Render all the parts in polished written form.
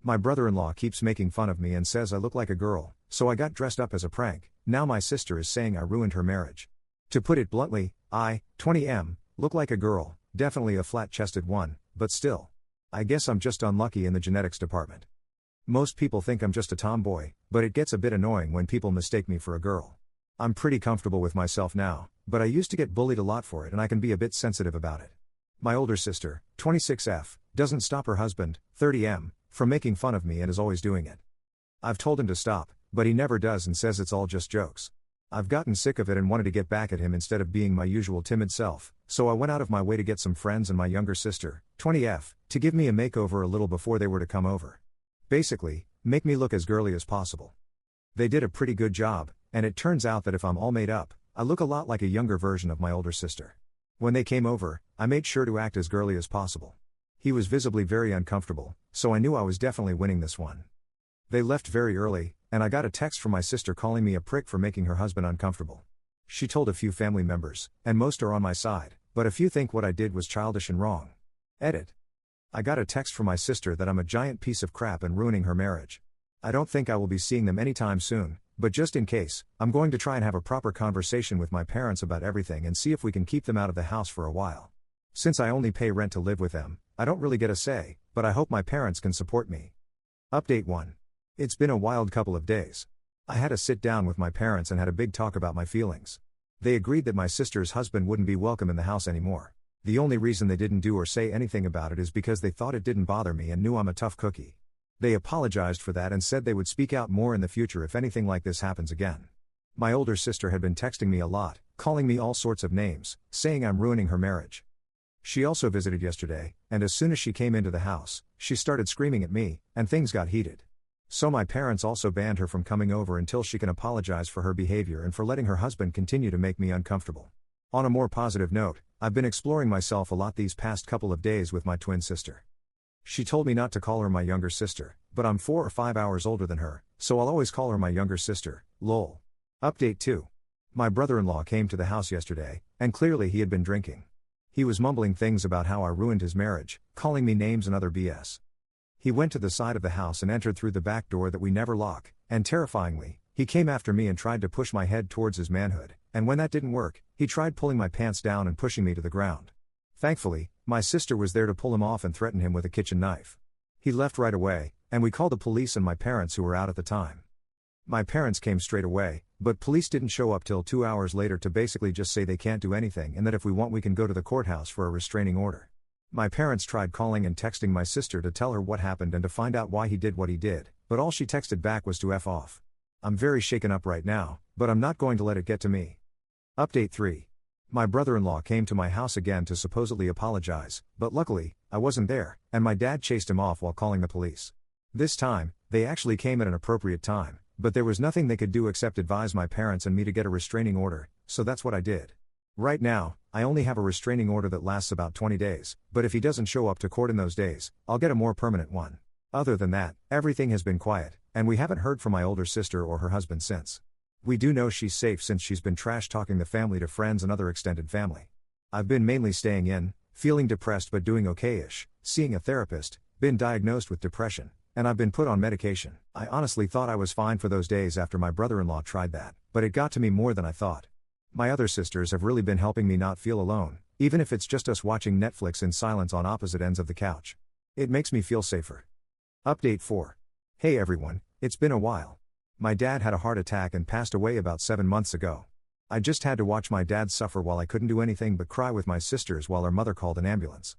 My brother-in-law keeps making fun of me and says I look like a girl, so I got dressed up as a prank. Now my sister is saying I ruined her marriage. To put it bluntly, I, 20M, look like a girl, definitely a flat-chested one, but still. I guess I'm just unlucky in the genetics department. Most people think I'm just a tomboy, but it gets a bit annoying when people mistake me for a girl. I'm pretty comfortable with myself now, but I used to get bullied a lot for it and I can be a bit sensitive about it. My older sister, 26F, doesn't stop her husband, 30M, from making fun of me and is always doing it. I've told him to stop, but he never does and says it's all just jokes. I've gotten sick of it and wanted to get back at him instead of being my usual timid self, so I went out of my way to get some friends and my younger sister, 20F, to give me a makeover a little before they were to come over. Basically, make me look as girly as possible. They did a pretty good job, and it turns out that if I'm all made up, I look a lot like a younger version of my older sister. When they came over, I made sure to act as girly as possible. He was visibly very uncomfortable, so I knew I was definitely winning this one. They left very early, and I got a text from my sister calling me a prick for making her husband uncomfortable. She told a few family members, and most are on my side, but a few think what I did was childish and wrong. Edit. I got a text from my sister that I'm a giant piece of crap and ruining her marriage. I don't think I will be seeing them anytime soon, but just in case, I'm going to try and have a proper conversation with my parents about everything and see if we can keep them out of the house for a while. Since I only pay rent to live with them, I don't really get a say, but I hope my parents can support me. Update 1. It's been a wild couple of days. I had a sit down with my parents and had a big talk about my feelings. They agreed that my sister's husband wouldn't be welcome in the house anymore. The only reason they didn't do or say anything about it is because they thought it didn't bother me and knew I'm a tough cookie. They apologized for that and said they would speak out more in the future if anything like this happens again. My older sister had been texting me a lot, calling me all sorts of names, saying I'm ruining her marriage. She also visited yesterday, and as soon as she came into the house, she started screaming at me, and things got heated. So my parents also banned her from coming over until she can apologize for her behavior and for letting her husband continue to make me uncomfortable. On a more positive note, I've been exploring myself a lot these past couple of days with my twin sister. She told me not to call her my younger sister, but I'm 4 or 5 hours older than her, so I'll always call her my younger sister, lol. Update 2. My brother-in-law came to the house yesterday, and clearly he had been drinking. He was mumbling things about how I ruined his marriage, calling me names and other BS. He went to the side of the house and entered through the back door that we never lock, and terrifyingly, he came after me and tried to push my head towards his manhood, and when that didn't work, he tried pulling my pants down and pushing me to the ground. Thankfully, my sister was there to pull him off and threaten him with a kitchen knife. He left right away, and we called the police and my parents who were out at the time. My parents came straight away, but police didn't show up till 2 hours later to basically just say they can't do anything and that if we want we can go to the courthouse for a restraining order. My parents tried calling and texting my sister to tell her what happened and to find out why he did what he did, but all she texted back was to F off. I'm very shaken up right now, but I'm not going to let it get to me. Update 3. My brother-in-law came to my house again to supposedly apologize, but luckily, I wasn't there, and my dad chased him off while calling the police. This time, they actually came at an appropriate time, but there was nothing they could do except advise my parents and me to get a restraining order, so that's what I did. Right now, I only have a restraining order that lasts about 20 days, but if he doesn't show up to court in those days, I'll get a more permanent one. Other than that, everything has been quiet, and we haven't heard from my older sister or her husband since. We do know she's safe since she's been trash-talking the family to friends and other extended family. I've been mainly staying in, feeling depressed but doing okay-ish, seeing a therapist, been diagnosed with depression, and I've been put on medication. I honestly thought I was fine for those days after my brother-in-law tried that, but it got to me more than I thought. My other sisters have really been helping me not feel alone, even if it's just us watching Netflix in silence on opposite ends of the couch. It makes me feel safer. Update 4. Hey everyone, it's been a while. My dad had a heart attack and passed away about 7 months ago. I just had to watch my dad suffer while I couldn't do anything but cry with my sisters while our mother called an ambulance.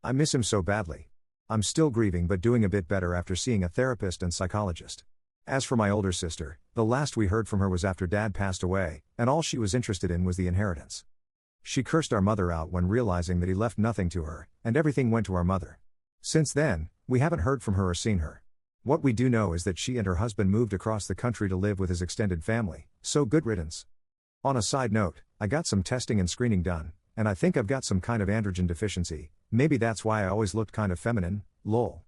I miss him so badly. I'm still grieving but doing a bit better after seeing a therapist and psychologist. As for my older sister, the last we heard from her was after Dad passed away, and all she was interested in was the inheritance. She cursed our mother out when realizing that he left nothing to her, and everything went to our mother. Since then, we haven't heard from her or seen her. What we do know is that she and her husband moved across the country to live with his extended family, so good riddance. On a side note, I got some testing and screening done, and I think I've got some kind of androgen deficiency, maybe that's why I always looked kind of feminine, lol.